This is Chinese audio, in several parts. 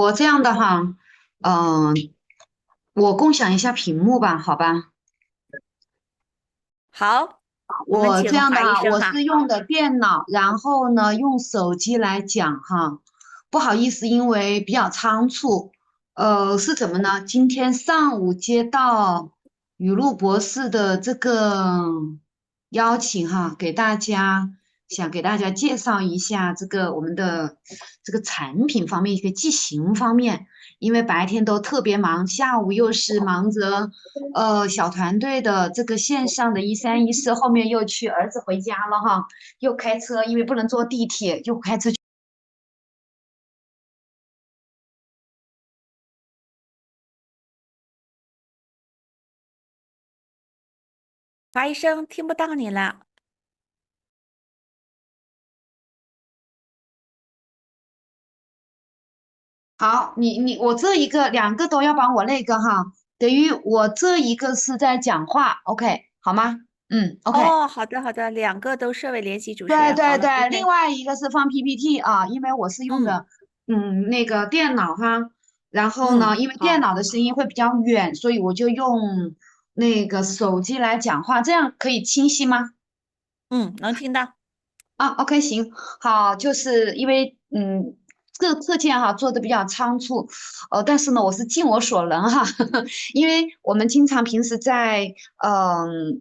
我这样的哈，嗯、我共享一下屏幕吧，好吧？好，我们我这请华医样的哈，我生哈。是用的电脑，然后呢用手机来讲哈，不好意思，因为比较仓促，是怎么呢？今天上午接到雨露博士的这个邀请哈，想给大家介绍一下这个我们的这个产品方面一个剂型方面，因为白天都特别忙，下午又是忙着。小团队的这个线上的134，后面又去儿子回家了哈，又开车，因为不能坐地铁，又开车。华医生听不到你了。好，我这一个两个都要帮我那个哈，等于我这一个是在讲话，OK 好吗？OK。哦，好的好的，两个都设为联系主持对人。好了对对，另，OK。外一个是放 PPT 啊，因为我是用嗯的那个电脑哈，然后呢，嗯，因为电好。脑的声音会比较远，所以我就用那个手机来讲话，这样可以清晰吗？能听到。啊，OK，行，好，就是因为这个课件哈做的比较仓促，但是呢，我是尽我所能哈，因为我们经常平时在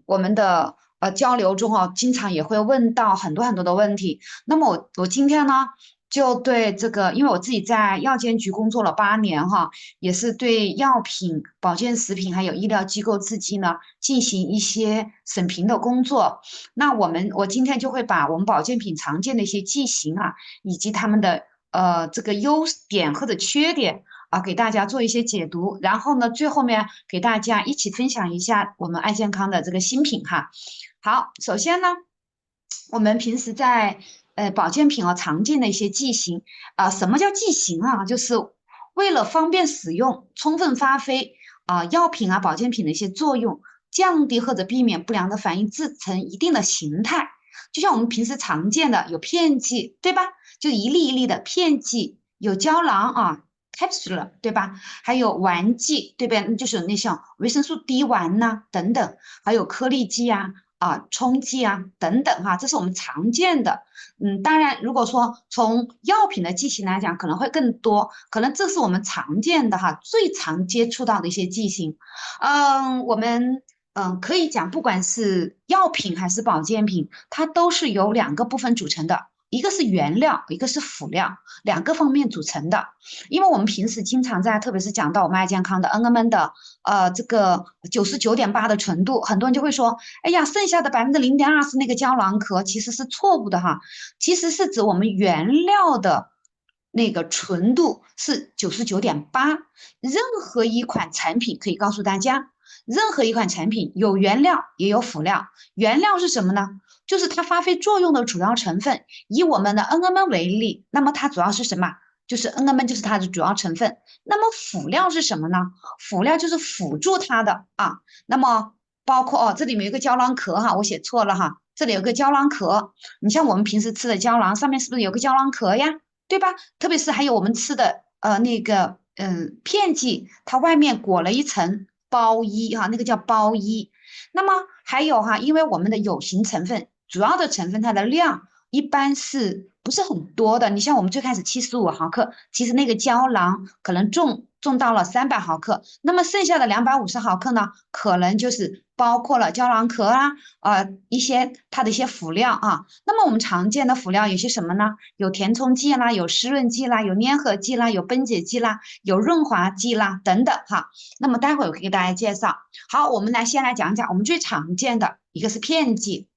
我们的交流中啊，经常也会问到很多很多的问题。那么我今天呢，就对这个，因为我自己在药监局工作了8年哈，也是对药品、保健食品还有医疗机构制剂呢进行一些审评的工作。那我今天就会把我们保健品常见的一些剂型啊，以及它们的这个优点或者缺点啊，给大家做一些解读。然后呢，最后面给大家一起分享一下我们爱健康的这个新品哈。好，首先呢，我们平时在保健品啊常见的一些剂型啊，什么叫剂型啊？就是为了方便使用，充分发挥药品啊保健品的一些作用，降低或者避免不良的反应，制成一定的形态。就像我们平时常见的有片剂，对吧？就一粒一粒的片剂，有胶囊啊，capsule，对吧？还有丸剂，对吧？就是那像维生素 D 丸呐、等等，还有颗粒剂冲剂啊等等哈，这是我们常见的。当然，如果说从药品的剂型来讲，可能会更多，可能这是我们常见的哈，最常接触到的一些剂型。我们可以讲，不管是药品还是保健品，它都是由两个部分组成的，一个是原料，一个是辅料，两个方面组成的。因为我们平时经常在，特别是讲到我们爱健康的 NMN 的这个99.8的纯度，很多人就会说，哎呀，剩下的0.2%是那个胶囊壳，其实是错误的哈，其实是指我们原料的。那个纯度是99.8，任何一款产品可以告诉大家，任何一款产品有原料也有辅料。原料是什么呢？就是它发挥作用的主要成分。以我们的 NMN 为例，那么它主要是什么？就是 NMN 就是它的主要成分。那么辅料是什么呢？辅料就是辅助它的啊。那么包括这里面有一个胶囊壳哈，我写错了哈，这里有个胶囊壳。你像我们平时吃的胶囊，上面是不是有个胶囊壳呀？对吧？特别是还有我们吃的那个片剂，它外面裹了一层包衣哈，那个叫包衣。那么还有哈，因为我们的有形成分主要的成分它的量一般是不是很多的？你像我们最开始75毫克，其实那个胶囊可能重到了300毫克，那么剩下的250毫克呢，可能就是包括了胶囊壳一些它的一些辅料啊。那么我们常见的辅料有些什么呢？有填充剂啦，有湿润剂啦，有粘合剂啦，有分解剂啦，有润滑剂啦等等哈。那么待会儿我可以给大家介绍。好，我们先来讲讲我们最常见的一个是片剂。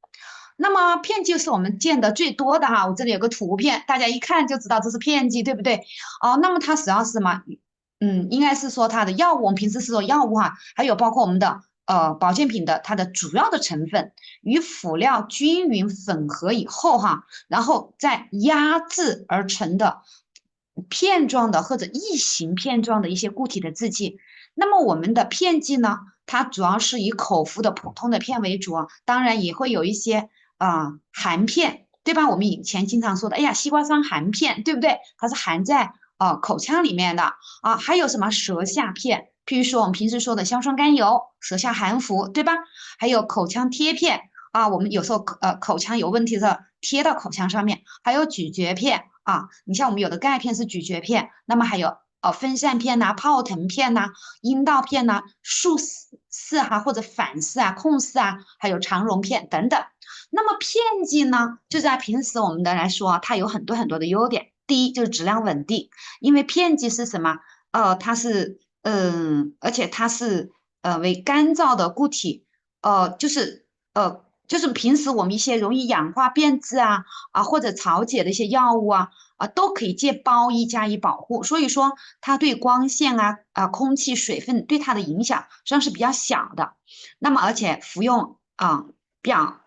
那么片剂是我们见的最多的哈，我这里有个图片，大家一看就知道这是片剂，对不对？那么它主要是什么？应该是说它的药物，我们平时是说药物哈，还有包括我们的保健品的它的主要的成分与辅料均匀混合以后哈，然后再压制而成的片状的或者异形片状的一些固体的制剂。那么我们的片剂呢，它主要是以口服的普通的片为主啊，当然也会有一些含片，对吧？我们以前经常说的，哎呀，西瓜霜含片，对不对？它是含在口腔里面的啊，还有什么舌下片，譬如说我们平时说的硝酸甘油、舌下含服，对吧？还有口腔贴片啊，我们有时候口腔有问题的贴到口腔上面，还有咀嚼片啊，你像我们有的钙片是咀嚼片，那么还有分散片呐、泡腾片呐、阴道片呐、竖式哈或者反式啊、控式啊，还有肠溶片等等。那么片剂呢，就在平时我们的来说啊，它有很多很多的优点。第一就是质量稳定，因为片剂是什么？它是而且它是为干燥的固体，就是平时我们一些容易氧化变质或者潮解的一些药物都可以借包衣加以保护。所以说它对光线空气、水分对它的影响实际上是比较小的。那么而且服用比较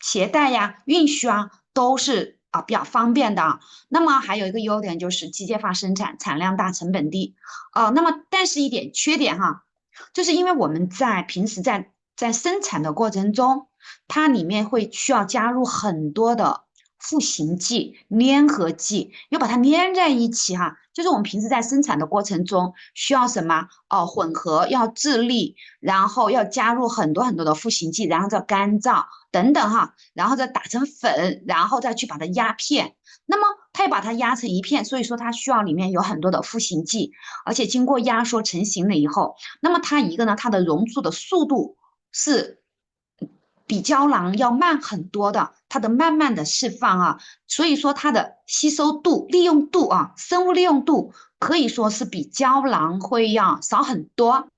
携带呀、运输都是比较方便的。那么还有一个优点就是机械化生产，产量大，成本低。那么但是一点缺点哈，就是因为我们在平时在生产的过程中，它里面会需要加入很多的赋形剂、粘合剂，要把它粘在一起哈。就是我们平时在生产的过程中需要什么混合，要制粒，然后要加入很多很多的赋形剂，然后再干燥等等哈，然后再打成粉，然后再去把它压片。那么它要把它压成一片，所以说它需要里面有很多的赋形剂，而且经过压缩成型了以后，那么它一个呢，它的溶出的速度是比胶囊要慢很多的，它的慢慢的释放所以说它的吸收度、利用度生物利用度可以说是比胶囊会要少很多。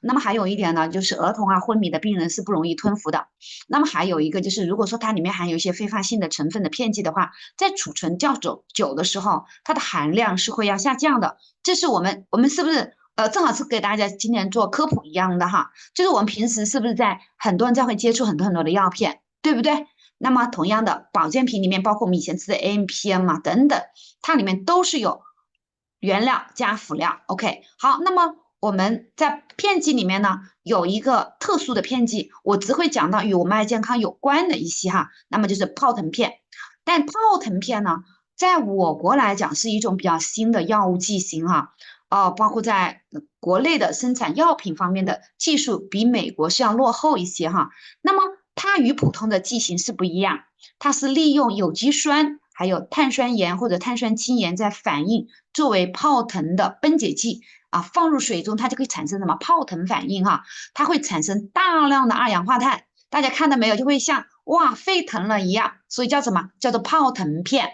那么还有一点呢，就是儿童昏迷的病人是不容易吞服的。那么还有一个就是，如果说它里面含有一些非发性的成分的片剂的话，在储存较久的时候，它的含量是会要下降的。这是我们是不是正好是给大家今年做科普一样的哈？就是我们平时是不是在很多人在会接触很多很多的药片，对不对？那么同样的保健品里面，包括我们以前吃的 AMPM 等等，它里面都是有原料加辅料。OK，好，那么我们在片剂里面呢，有一个特殊的片剂，我只会讲到与我们爱健康有关的一些哈，那么就是泡腾片。但泡腾片呢，在我国来讲是一种比较新的药物剂型包括在国内的生产药品方面的技术比美国是要落后一些哈。那么它与普通的剂型是不一样，它是利用有机酸还有碳酸盐或者碳酸氢盐在反应，作为泡腾的分解剂放入水中，它就可以产生什么泡腾反应它会产生大量的二氧化碳，大家看到没有，就会像哇沸腾了一样，所以叫什么？叫做泡腾片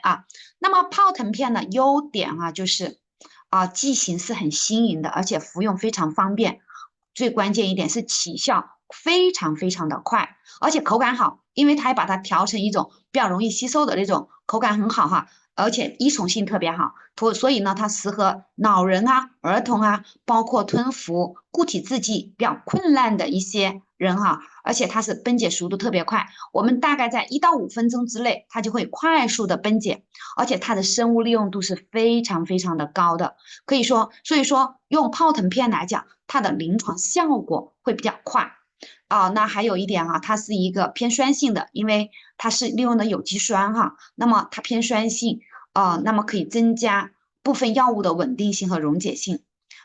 那么泡腾片的优点就是剂型是很新颖的，而且服用非常方便，最关键一点是起效非常非常的快，而且口感好，因为它把它调成一种比较容易吸收的那种，口感很好而且依从性特别好，所以呢，它适合老人儿童包括吞服固体制剂比较困难的一些人而且它是分解速度特别快，我们大概在1到5分钟之内，它就会快速的分解，而且它的生物利用度是非常非常的高的，可以说，所以说用泡腾片来讲，它的临床效果会比较快。那还有一点它是一个偏酸性的，因为它是利用的有机酸那么它偏酸性那么可以增加部分药物的稳定性和溶解性。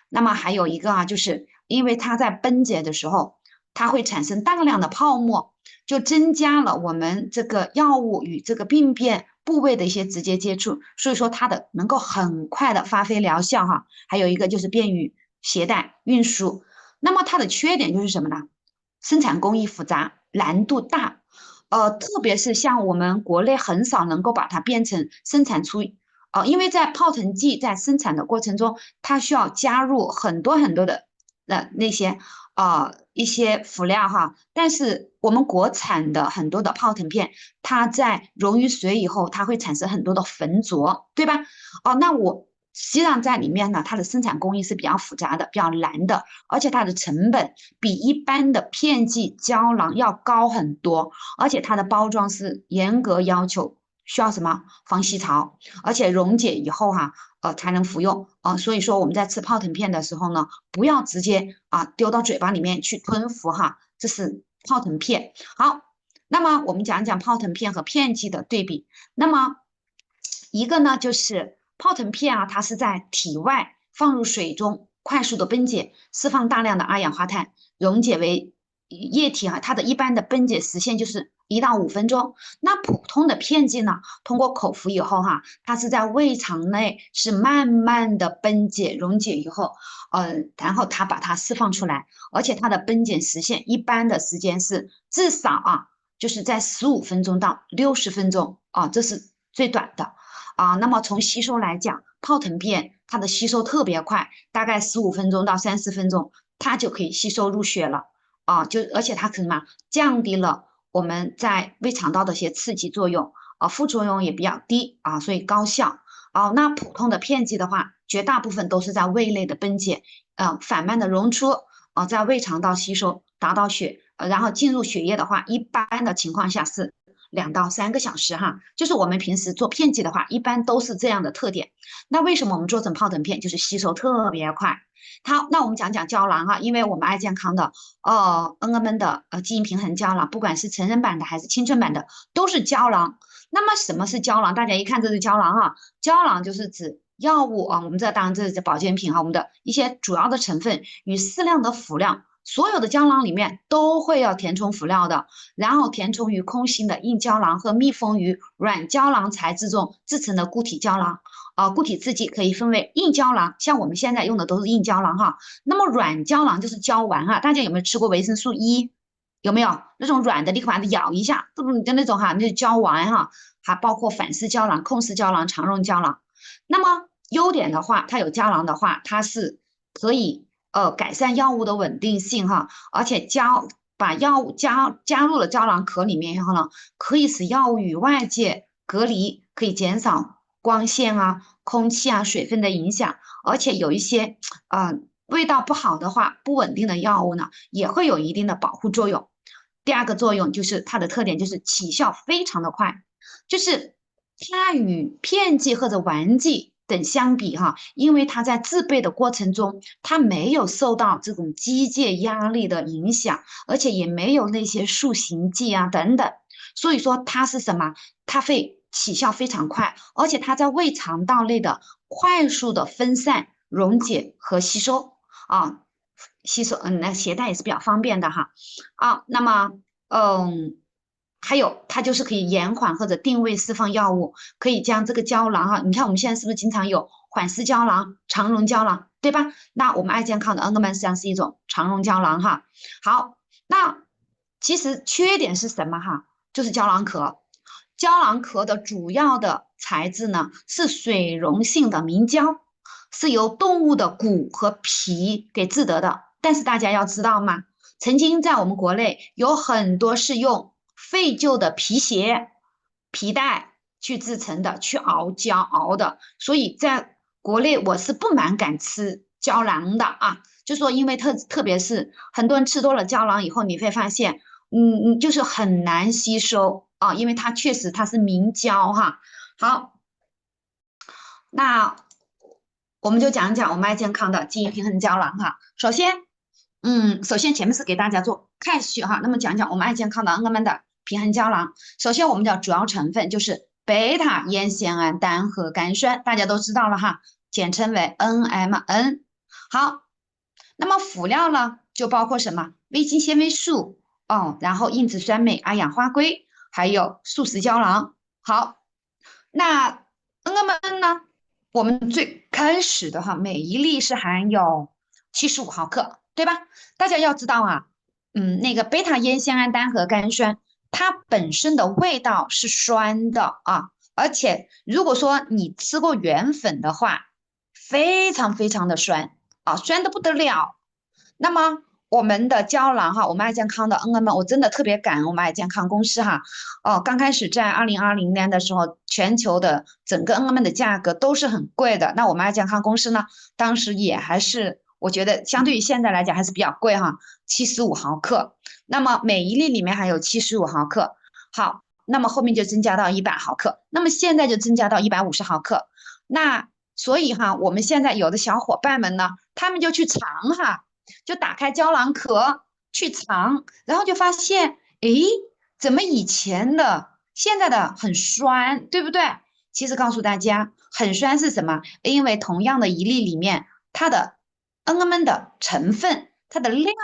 那么还有一个就是因为它在分解的时候，它会产生大量的泡沫，就增加了我们这个药物与这个病变部位的一些直接接触，所以说它的能够很快的发挥疗效还有一个就是便于携带运输。那么它的缺点就是什么呢？生产工艺复杂，难度大，特别是像我们国内很少能够把它变成生产出，因为在泡腾剂在生产的过程中，它需要加入很多很多的那些一些辅料但是我们国产的很多的泡腾片，它在溶于水以后，它会产生很多的浑浊，对吧？那实际上在里面呢，它的生产工艺是比较复杂的，比较难的，而且它的成本比一般的片剂胶囊要高很多，而且它的包装是严格要求，需要什么防吸潮，而且溶解以后才能服用所以说我们在吃泡腾片的时候呢，不要直接丢到嘴巴里面去吞服这是泡腾片。好，那么我们讲讲泡腾片和片剂的对比。那么一个呢就是泡腾片啊，它是在体外放入水中快速的分解，释放大量的二氧化碳，溶解为液体啊。它的一般的分解时限就是1到5分钟。那普通的片剂呢，通过口服以后哈，它是在胃肠内是慢慢的分解溶解以后，然后它把它释放出来，而且它的分解时限一般的时间是至少啊，就是在15分钟到60分钟啊，这是最短的啊。那么从吸收来讲，泡腾片它的吸收特别快，大概15分钟到30分钟，它就可以吸收入血了啊。而且它可什么降低了我们在胃肠道的一些刺激作用啊，副作用也比较低啊，所以高效啊。那普通的片剂的话，绝大部分都是在胃内的分解，缓慢的溶出啊，在胃肠道吸收，达到然后进入血液的话，一般的情况下是2到3个小时哈。就是我们平时做片剂的话，一般都是这样的特点。那为什么我们做成泡腾片，就是吸收特别快？好，那我们讲讲胶囊哈，因为我们爱健康的恩恩们的基因平衡胶囊，不管是成人版的还是青春版的，都是胶囊。那么什么是胶囊？大家一看这是胶囊哈，胶囊就是指药物啊，我们这当然这是保健品哈，我们的一些主要的成分与适量的辅料。所有的胶囊里面都会要填充辅料的，然后填充于空心的硬胶囊和密封于软胶囊材质中制成的固体胶囊。固体制剂可以分为硬胶囊，像我们现在用的都是硬胶囊哈。那么软胶囊就是胶丸啊，大家有没有吃过维生素 E？有没有那种软的，你可把它咬一下，就那种哈，那是胶丸哈，还包括反式胶囊、控式胶囊、肠溶胶囊。那么优点的话，它有胶囊的话，它是可以改善药物的稳定性哈，而且把药物加入了胶囊壳里面以后呢，可以使药物与外界隔离，可以减少光线啊、空气啊、水分的影响，而且有一些味道不好的话，不稳定的药物呢，也会有一定的保护作用。第二个作用就是它的特点就是起效非常的快，就是它与片剂或者丸剂等相比哈，因为它在制备的过程中，它没有受到这种机械压力的影响，而且也没有那些塑形剂啊等等，所以说它是什么？它会起效非常快，而且它在胃肠道内的快速的分散、溶解和吸收啊，那携带也是比较方便的哈。那么还有它就是可以延缓或者定位释放药物，可以将这个胶囊哈，你看我们现在是不是经常有缓释胶囊、肠溶胶囊，对吧？那我们爱健康的恩格曼实际上是一种肠溶胶囊哈。好，那其实缺点是什么哈？就是胶囊壳。胶囊壳的主要的材质呢是水溶性的明胶，是由动物的骨和皮给制得的。但是大家要知道嘛，曾经在我们国内有很多是用废旧的皮鞋、皮带去制成的，去熬胶熬的，所以在国内我是不蛮敢吃胶囊的啊。就说因为特别是很多人吃多了胶囊以后，你会发现，就是很难吸收啊，因为它确实它是明胶哈。好，那我们就讲讲我们爱健康的基因平衡胶囊哈。首先前面是给大家做开序哈，那么讲讲我们爱健康的恩格曼的平衡胶囊。首先我们的主要成分就是贝塔烟酰胺单核苷酸，大家都知道了哈，简称为 NMN。好，那么辅料呢就包括什么微晶纤维素然后硬质酸镁、二氧化硅，还有素食胶囊。好，那恩格曼呢，我们最开始的哈，每一粒是含有75毫克，对吧？大家要知道啊，那个贝塔烟酰胺单核苷酸，它本身的味道是酸的啊，而且如果说你吃过原粉的话，非常非常的酸啊，酸的不得了。那么我们的胶囊哈，我们爱健康的恩恩们，我真的特别感恩我们爱健康公司哈。刚开始在2020年的时候，全球的整个恩恩们的价格都是很贵的。那我们爱健康公司呢，当时也还是我觉得相对于现在来讲还是比较贵哈，75毫克。那么每一粒里面还有75毫克。好，那么后面就增加到100毫克，那么现在就增加到150毫克。那所以哈，我们现在有的小伙伴们呢，他们就去尝哈。就打开胶囊壳去尝，然后就发现，诶，怎么以前的、现在的很酸，对不对？其实告诉大家，很酸是什么？因为同样的一粒里面，它的 NMN 的成分，它的量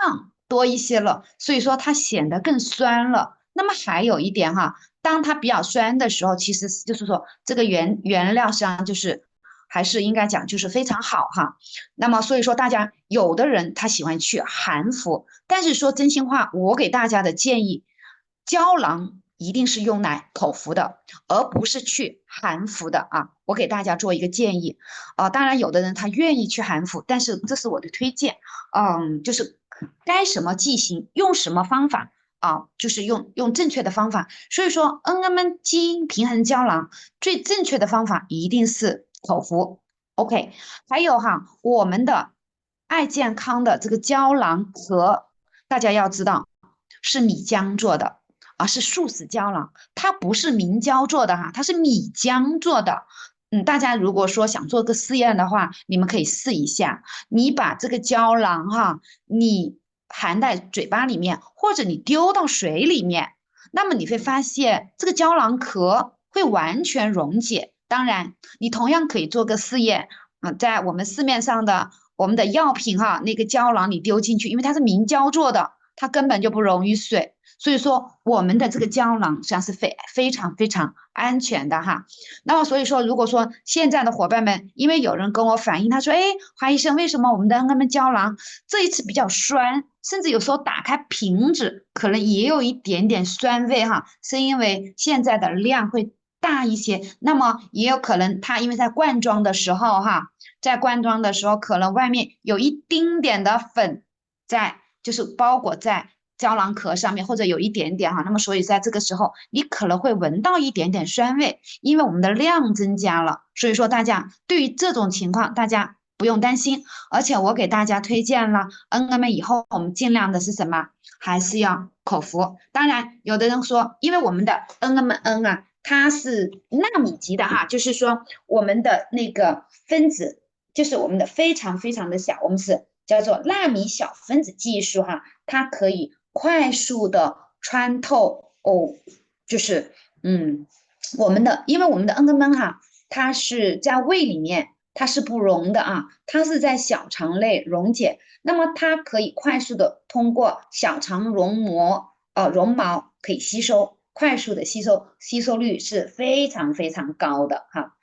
多一些了，所以说它显得更酸了。那么还有一点哈，当它比较酸的时候，其实就是说这个原料实际上就是还是应该讲就是非常好哈。那么所以说大家有的人他喜欢去含服，但是说真心话，我给大家的建议，胶囊一定是用来口服的，而不是去含服的啊。我给大家做一个建议当然有的人他愿意去含服，但是这是我的推荐，就是该什么剂型用什么方法。就是用正确的方法，所以说 NMN 基因平衡胶囊最正确的方法一定是口服。OK，还有哈，我们的爱健康的这个胶囊壳，大家要知道是米浆做的是素食胶囊，它不是明胶做的哈，它是米浆做的。大家如果说想做个试验的话，你们可以试一下，你把这个胶囊哈，你含在嘴巴里面，或者你丢到水里面，那么你会发现这个胶囊壳会完全溶解。当然，你同样可以做个试验，在我们市面上的我们的药品哈，那个胶囊你丢进去，因为它是明胶做的，它根本就不溶于水。所以说，我们的这个胶囊实际上是非常安全的哈。那么所以说，如果说现在的伙伴们，因为有人跟我反映，他说：“哎，华医生，为什么我们的 NMN 胶囊这一次比较酸，甚至有时候打开瓶子可能也有一点点酸味哈？是因为现在的量会大一些，那么也有可能它因为在灌装的时候哈，在灌装的时候可能外面有一丁点的粉在，就是包裹在。”胶囊壳上面或者有一点点哈，那么所以在这个时候你可能会闻到一点点酸味，因为我们的量增加了，所以说大家对于这种情况大家不用担心，而且我给大家推荐了 NMN 以后我们尽量的是什么，还是要口服。当然有的人说，因为我们的 NMN 它是纳米级的哈，就是说我们的那个分子就是我们的非常的小，我们是叫做纳米小分子技术哈，它可以快速的穿透就是我们的，因为我们的 NMN 哈，它是在胃里面，它是不溶的它是在小肠内溶解，那么它可以快速的通过小肠绒毛可以吸收，快速的吸收率是非常高的哈。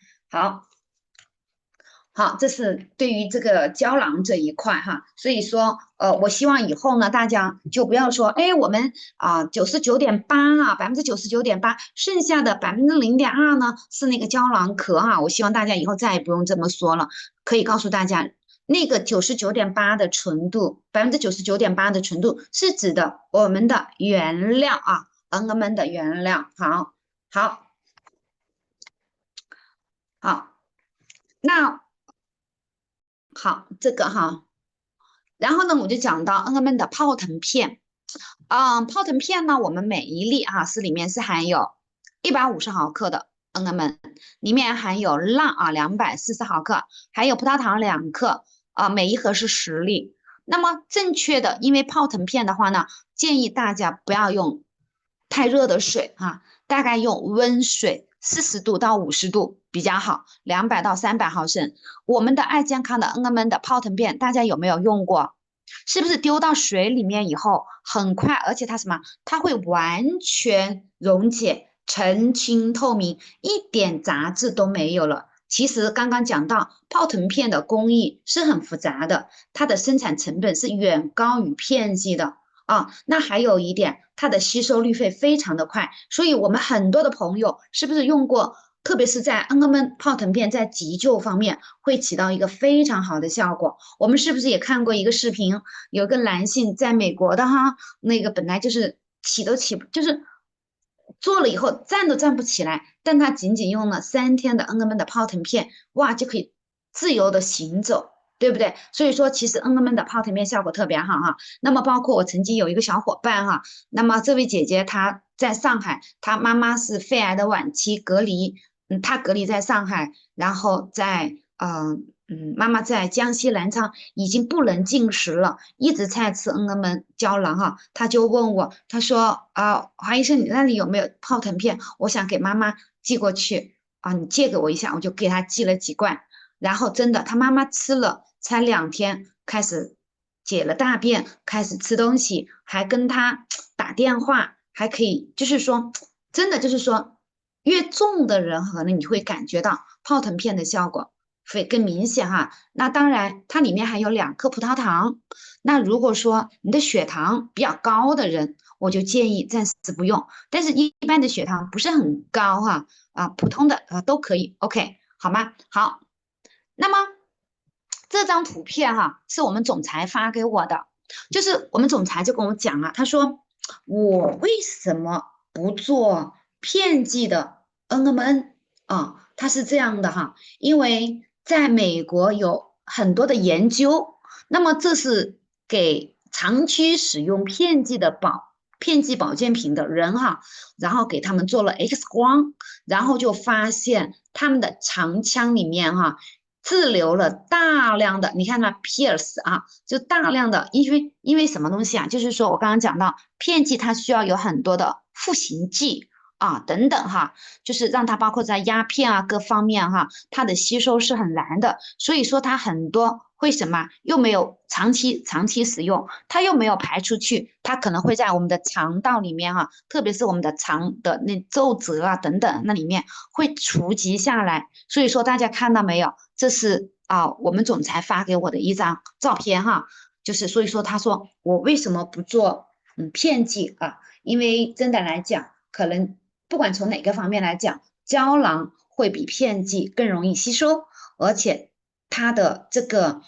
好，这是对于这个胶囊这一块哈，所以说，我希望以后呢，大家就不要说，哎，我们99.899.8%，剩下的0.2%呢是那个胶囊壳哈，我希望大家以后再也不用这么说了，可以告诉大家，那个99.8%的纯度，99.8%的纯度是指的我们的原料NMN 的原料，好，那。好，这个哈，然后呢，我就讲到 NMN 的泡腾片，泡腾片呢，我们每一粒里面是含有150毫克的 NMN，里面含有钠240毫克，还有葡萄糖2克，每一盒是10粒。那么正确的，因为泡腾片的话呢，建议大家不要用太热的水大概用温水40度到50度比较好，200到300毫升。我们的爱健康的 NMN 的泡腾片，大家有没有用过？是不是丢到水里面以后很快，而且它什么？它会完全溶解、澄清透明，一点杂质都没有了。其实刚刚讲到泡腾片的工艺是很复杂的，它的生产成本是远高于片剂的那还有一点，它的吸收率会非常的快，所以我们很多的朋友是不是用过？特别是在 NMN 泡腾片在急救方面会起到一个非常好的效果。我们是不是也看过一个视频，有个男性在美国的那个本来就是起都起，就是做了以后站都站不起来，但他仅仅用了3天的 NMN 的泡腾片，哇，就可以自由的行走。对不对？所以说，其实 NMN 的泡腾片效果特别好那么，包括我曾经有一个小伙伴那么这位姐姐她在上海，她妈妈是肺癌的晚期隔离，她隔离在上海，然后妈妈在江西南昌已经不能进食了，一直在吃 NMN 胶囊她就问我，她说华医生，你那里有没有泡腾片？我想给妈妈寄过去。啊，你借给我一下，我就给他寄了几罐。然后真的，他妈妈吃了才2天，开始解了大便，开始吃东西，还跟他打电话，还可以，就是说，真的就是说，越重的人可能你会感觉到泡腾片的效果会更明显哈。那当然，它里面还有2颗葡萄糖。那如果说你的血糖比较高的人，我就建议暂时不用。但是，一般的血糖不是很高哈，普通的都可以，OK，好吗？好，那么这张图片哈，是我们总裁发给我的，就是我们总裁就跟我讲了，他说我为什么不做片剂的 NMN 啊？他是这样的哈，因为在美国有很多的研究，那么这是给长期使用片剂保健品的人哈，然后给他们做了 X 光，然后就发现他们的肠腔里面哈滞留了大量的，你看那 Pierce 啊，就大量的，因为什么东西啊？就是说我刚刚讲到片剂它需要有很多的赋形剂啊等等哈，就是让它包括在鸦片啊各方面哈，它的吸收是很难的，所以说它很多为什么又没有长期使用，它又没有排出去，它可能会在我们的肠道里面哈，特别是我们的肠的那皱褶啊等等那里面会储积下来，所以说大家看到没有？这是我们总裁发给我的一张照片哈，就是所以说他说我为什么不做片剂啊？因为真的来讲，可能不管从哪个方面来讲，胶囊会比片剂更容易吸收，而且它的这个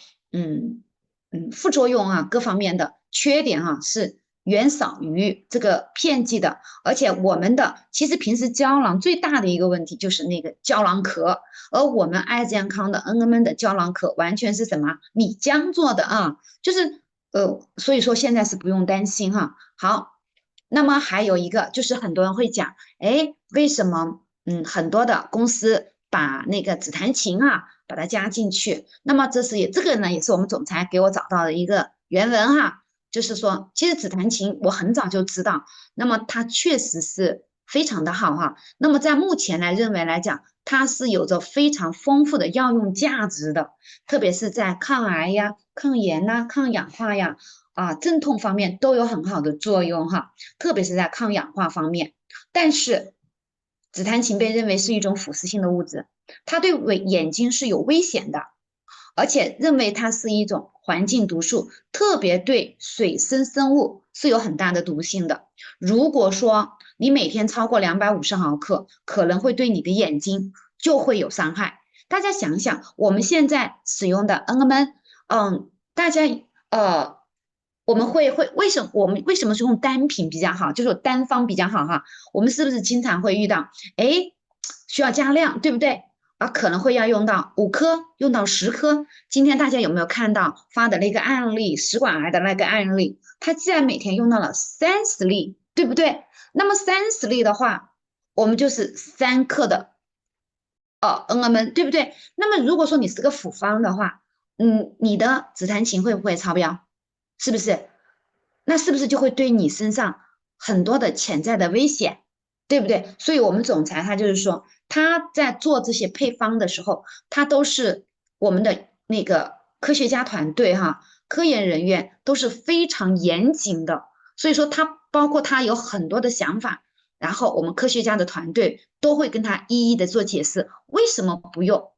副作用啊，各方面的缺点啊是远少于这个片剂的。而且我们的其实平时胶囊最大的一个问题就是那个胶囊壳，而我们爱健康的 NMN 的胶囊壳完全是什么米浆做的啊，就是所以说现在是不用担心哈。好，那么还有一个就是很多人会讲，哎，为什么很多的公司把那个紫檀嗪把它加进去？那么这个呢也是我们总裁给我找到的一个原文哈，就是说其实紫檀嗪我很早就知道，那么它确实是非常的好哈。那么在目前认为来讲，它是有着非常丰富的药用价值的，特别是在抗癌呀、抗炎呐、抗氧化呀。镇痛方面都有很好的作用哈，特别是在抗氧化方面。但是紫檀嗪被认为是一种腐蚀性的物质，它对眼睛是有危险的，而且认为它是一种环境毒素，特别对水生生物是有很大的毒性的。如果说你每天超过250毫克，可能会对你的眼睛就会有伤害。大家想想，我们现在使用的 NMN，大家我们为什么是用单品比较好，就是单方比较好哈？我们是不是经常会遇到，哎，需要加量，对不对？可能会要用到5颗，用到10颗。今天大家有没有看到发的那个案例，食管癌的那个案例？他既然每天用到了30粒，对不对？那么30粒的话，我们就是3克的NMN，对不对？那么如果说你是个复方的话，你的紫檀嗪会不会超标？是不是？那是不是就会对你身上很多的潜在的危险，对不对？所以我们总裁他就是说，他在做这些配方的时候，他都是我们的那个科学家团队哈，科研人员都是非常严谨的，所以说他包括他有很多的想法，然后我们科学家的团队都会跟他一一的做解释，为什么不用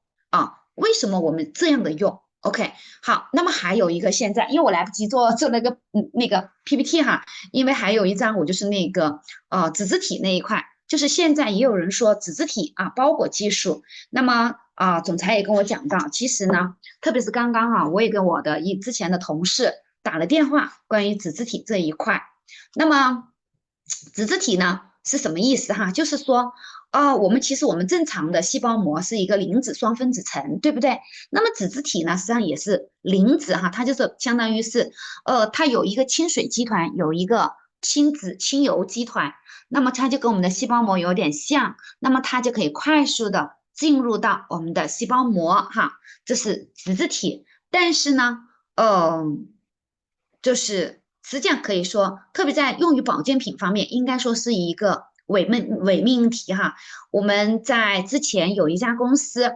为什么我们这样的用？OK，好，那么还有一个现在，因为我来不及做那个 PPT 哈，因为还有一张我就是那个脂质体那一块，就是现在也有人说脂质体包裹技术，那么总裁也跟我讲到，其实呢，特别是刚刚我也跟我的之前的同事打了电话，关于脂质体这一块，那么脂质体呢是什么意思哈？就是说我们正常的细胞膜是一个离子双分子层，对不对？那么脂质体呢，实际上也是离子哈，它就是相当于是它有一个亲水基团，有一个亲油基团，那么它就跟我们的细胞膜有点像，那么它就可以快速的进入到我们的细胞膜哈，这是脂质体。但是呢，就是实际上可以说，特别在用于保健品方面，应该说是一个伪命题哈。我们在之前有一家公司，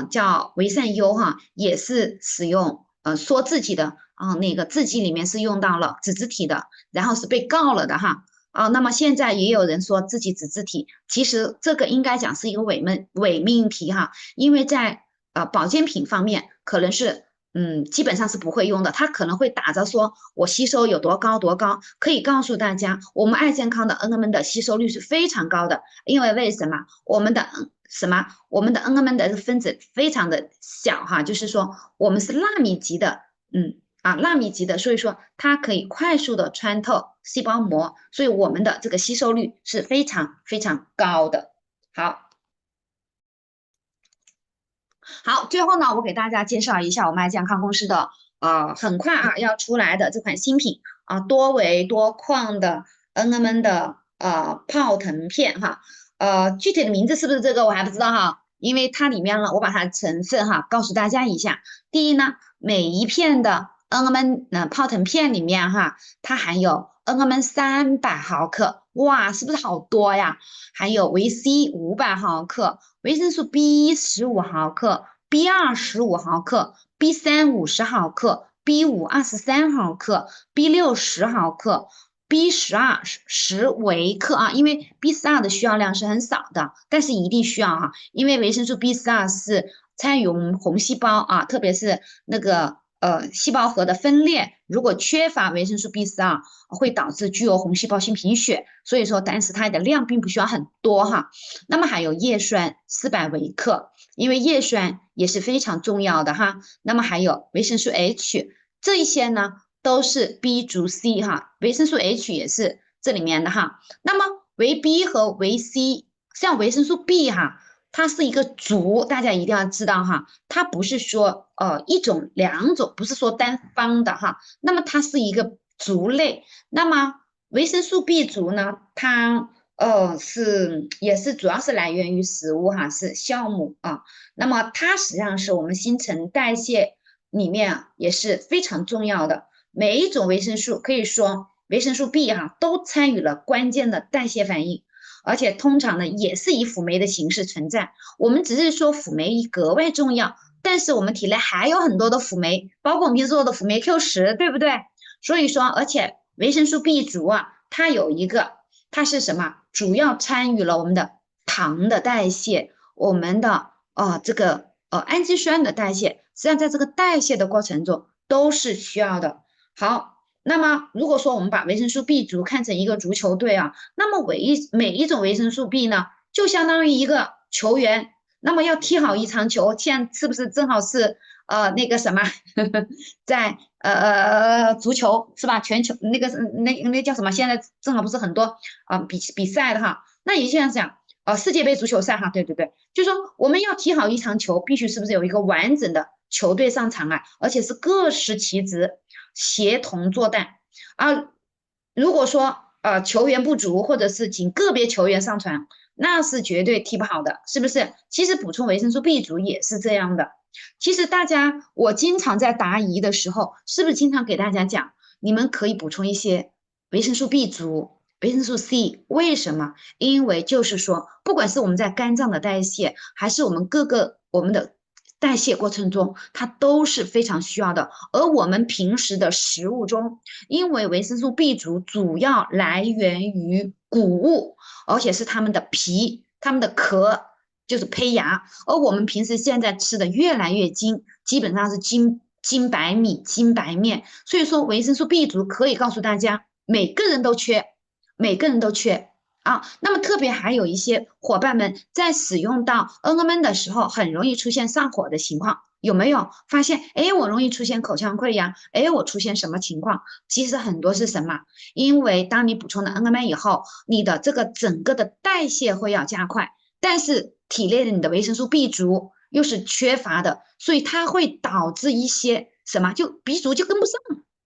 叫维善优哈，也是使用说自己的那个字迹里面是用到了纸质体的，然后是被告了的哈。那么现在也有人说自己纸质体，其实这个应该讲是一个伪命题哈，因为在保健品方面可能是基本上是不会用的，它可能会打着说我吸收有多高多高，可以告诉大家，我们爱健康的 NMN 的吸收率是非常高的，因为什么？我们的 NMN 的分子非常的小哈，就是说我们是纳米级的，纳米级的，所以说它可以快速的穿透细胞膜，所以我们的这个吸收率是非常非常高的。好，最后呢，我给大家介绍一下我们爱健康公司的很快要出来的这款新品多维多矿的 NMN 的泡腾片哈，具体的名字是不是这个我还不知道哈，因为它里面呢，我把它的成分哈告诉大家一下。第一呢，每一片的 NMN 泡腾片里面哈，它含有 NMN 300毫克，哇，是不是好多呀？还有维 C 500毫克。维生素 B 15毫克，B2 15毫克，B3 50毫克，B5 23毫克，B6 10毫克，B12 10微克啊，因为 B12的需要量是很少的，但是一定需要哈，因为维生素 B12是参与我们红细胞特别是那个细胞核的分裂，如果缺乏维生素 B12，会导致具有红细胞性贫血，所以说，但是它的量并不需要很多哈。那么还有叶酸400微克，因为叶酸也是非常重要的哈。那么还有维生素 H，这一些呢都是 B 族 C 哈，维生素 H 也是这里面的哈。那么维 B 和维 C，像维生素 B 哈。它是一个族，大家一定要知道哈，它不是说一种两种，不是说单方的哈。那么它是一个族类。那么维生素 B 族呢，它也是主要是来源于食物哈，是酵母啊。那么它实际上是我们新陈代谢里面也是非常重要的。每一种维生素可以说维生素 B 都参与了关键的代谢反应。而且通常呢也是以辅酶的形式存在。我们只是说辅酶格外重要，但是我们体内还有很多的辅酶，包括我们平时说的辅酶 Q10，对不对？所以说，而且维生素 B 族它有一个，它是什么？主要参与了我们的糖的代谢，我们的这个氨基酸的代谢，实际上在这个代谢的过程中都是需要的。好。那么，如果说我们把维生素 B 族看成一个足球队那么每一种维生素 B 呢，就相当于一个球员。那么要踢好一场球，现在是不是正好是那个什么，在足球是吧？全球那叫什么？现在正好不是很多比赛的哈。那也就像讲世界杯足球赛哈，对对对，就是说我们要踢好一场球，必须是不是有一个完整的球队上场而且是各司其职。协同作战如果说球员不足，或者是仅个别球员上传，那是绝对踢不好的，是不是？其实补充维生素 B 族也是这样的。其实我经常在答疑的时候，是不是经常给大家讲，你们可以补充一些维生素 B 族、维生素 C？为什么？因为就是说，不管是我们在肝脏的代谢，还是我们我们的代谢过程中，它都是非常需要的。而我们平时的食物中，因为维生素 B 族主要来源于谷物，而且是它们的皮、它们的壳，就是胚芽。而我们平时现在吃的越来越精，基本上是精白米、精白面。所以说，维生素 B 族可以告诉大家，每个人都缺，每个人都缺。那么特别还有一些伙伴们在使用到 NMN 的时候，很容易出现上火的情况，有没有发现？哎，我容易出现口腔溃疡，哎，我出现什么情况？其实很多是什么？因为当你补充了 NMN 以后，你的这个整个的代谢会要加快，但是体内的你的维生素 B 族又是缺乏的，所以它会导致一些什么？就 B 族就跟不上，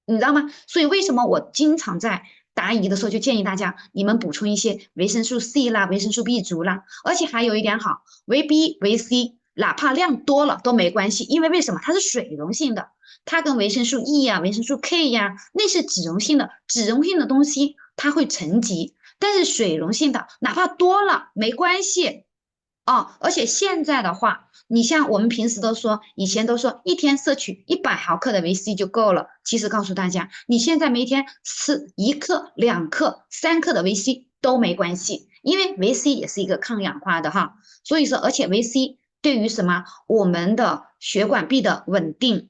你知道吗？所以为什么我经常在答疑的时候就建议大家，你们补充一些维生素 C 啦、维生素 B 族啦，而且还有一点好，维 B、维 C，哪怕量多了都没关系，因为什么？它是水溶性的，它跟维生素 E 呀、维生素 K 呀，那是脂溶性的，脂溶性的东西它会沉积，但是水溶性的哪怕多了没关系啊。而且现在的话，你像我们平时都说，以前都说一天摄取100毫克的维 C 就够了。其实告诉大家，你现在每天吃1克、2克、3克的维 C 都没关系，因为维 C 也是一个抗氧化的哈。所以说，而且维 C 对于什么我们的血管壁的稳定，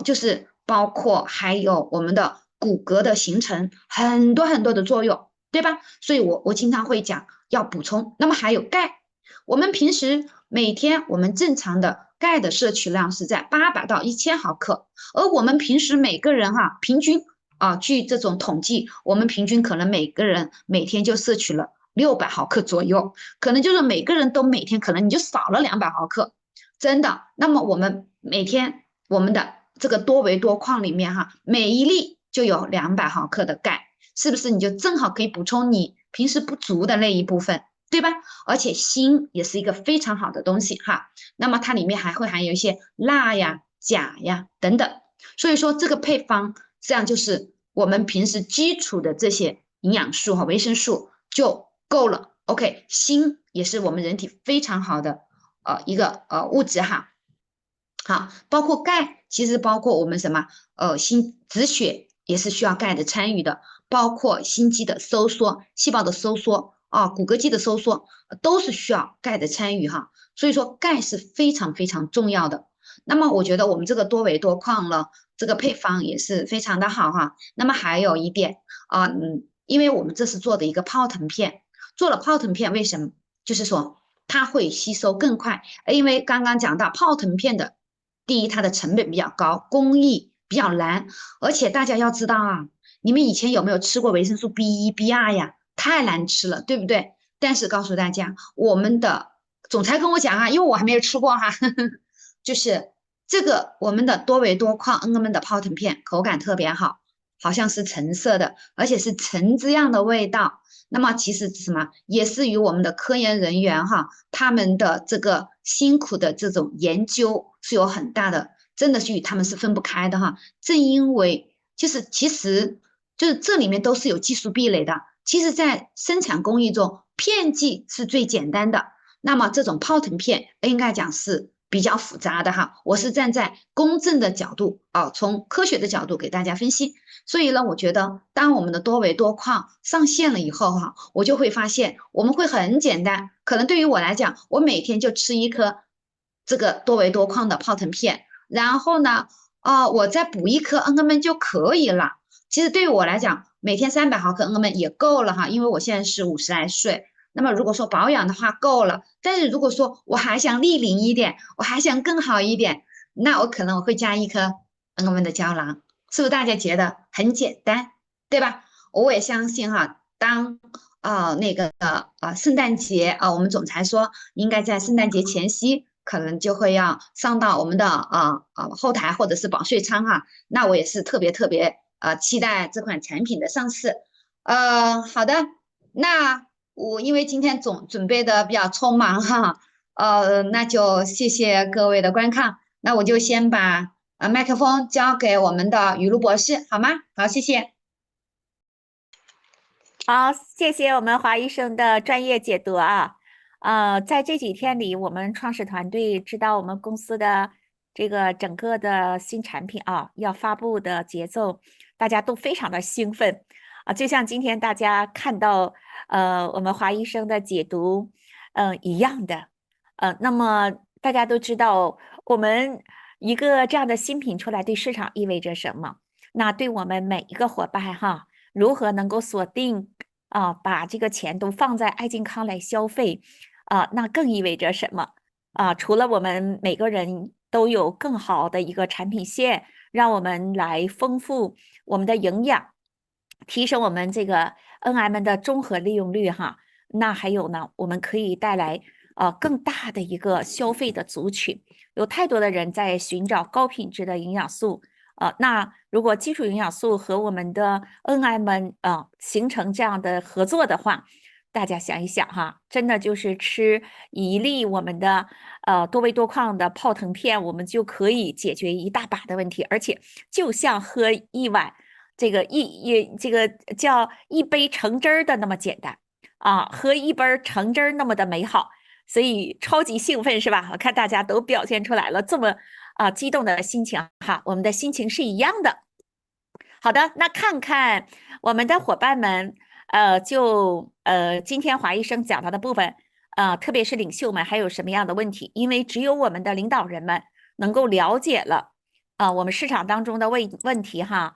就是包括还有我们的骨骼的形成很多很多的作用，对吧？所以我经常会讲要补充。那么还有钙，我们平时每天我们正常的钙的摄取量是在800到1000毫克，而我们平时每个人哈平均啊，据这种统计，我们平均可能每个人每天就摄取了600毫克左右，可能就是每个人都每天可能你就少了200毫克，真的。那么我们每天我们的这个多维多矿里面哈，每一粒就有200毫克的钙，是不是你就正好可以补充你平时不足的那一部分，对吧？而且锌也是一个非常好的东西哈，那么它里面还会含有一些钠呀、钾呀等等，所以说这个配方这样就是我们平时基础的这些营养素和维生素就够了。OK，锌也是我们人体非常好的一个物质哈。好，包括钙，其实包括我们什么心止血也是需要钙的参与的，包括心肌的收缩、细胞的收缩啊、骨骼肌的收缩，都是需要钙的参与哈。所以说钙是非常非常重要的。那么我觉得我们这个多维多矿了，这个配方也是非常的好哈。那么还有一点啊，因为我们这是做的一个泡腾片，做了泡腾片，为什么？就是说它会吸收更快，因为刚刚讲到泡腾片的。第一，它的成本比较高，工艺比较难，而且大家要知道啊，你们以前有没有吃过维生素 B1、B2呀？太难吃了，对不对？但是告诉大家，我们的总裁跟我讲啊，因为我还没有吃过哈，就是这个我们的多维多矿 N-M 的泡腾片口感特别好，好像是橙色的，而且是橙子样的味道。那么其实什么也是与我们的科研人员哈，他们的这个辛苦的这种研究是有很大的，真的是与他们是分不开的哈。正因为其实就是这里面都是有技术壁垒的。其实，在生产工艺中，片剂是最简单的，那么这种泡腾片应该讲是比较复杂的哈。我是站在公正的角度啊，从科学的角度给大家分析。所以呢，我觉得当我们的多维多矿上线了以后哈，我就会发现我们会很简单。可能对于我来讲，我每天就吃一颗这个多维多矿的泡腾片，然后呢，我再补一颗 N-M 就可以了。其实对于我来讲，每天300毫克 N-M 也够了哈，因为我现在是50来岁。那么如果说保养的话够了，但是如果说我还想逆龄一点，我还想更好一点，那我可能我会加一颗 N-M 的胶囊。是不是大家觉得很简单，对吧？我也相信哈，当那个圣诞节我们总裁说应该在圣诞节前夕，可能就会要上到我们的后台或者是保税仓哈，那我也是特别特别期待这款产品的上市。好的，那我因为今天准备的比较匆忙哈，那就谢谢各位的观看，那我就先把。麦克风交给我们的雨露博士，好吗？好，谢谢。好，谢谢我们华医生的专业解读啊。在这几天里，我们创始团队知道我们公司的这个整个的新产品啊要发布的节奏，大家都非常的兴奋啊，就像今天大家看到我们华医生的解读一样的。那么大家都知道我们一个这样的新品出来对市场意味着什么？那对我们每一个伙伴哈，如何能够锁定把这个钱都放在爱健康来消费那更意味着什么除了我们每个人都有更好的一个产品线，让我们来丰富我们的营养，提升我们这个 N-M 的综合利用率哈。那还有呢，我们可以带来更大的一个消费的族群。有太多的人在寻找高品质的营养素，那如果基础营养素和我们的 N-M 形成这样的合作的话，大家想一想哈，真的就是吃一粒我们的多维多矿的泡腾片，我们就可以解决一大把的问题，而且就像喝一碗这个这个叫一杯橙汁儿的那么简单。啊，和一本橙汁儿那么的美好，所以超级兴奋是吧？我看大家都表现出来了这么激动的心情哈，我们的心情是一样的。好的，那看看我们的伙伴们，今天华医生讲到的部分，特别是领袖们还有什么样的问题？因为只有我们的领导人们能够了解了，我们市场当中的问题哈，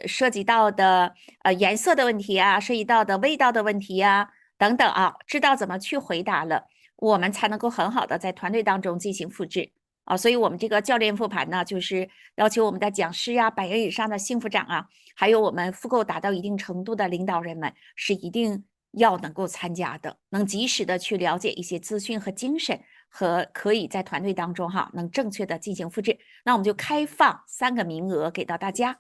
涉及到的颜色的问题啊，涉及到的味道的问题呀，等等啊，知道怎么去回答了，我们才能够很好的在团队当中进行复制。所以我们这个教练复盘呢，就是要求我们的讲师呀、100人以上的幸福长啊，还有我们复购达到一定程度的领导人们，是一定要能够参加的，能及时的去了解一些资讯和精神，和可以在团队当中哈，能正确的进行复制。那我们就开放3个名额给到大家，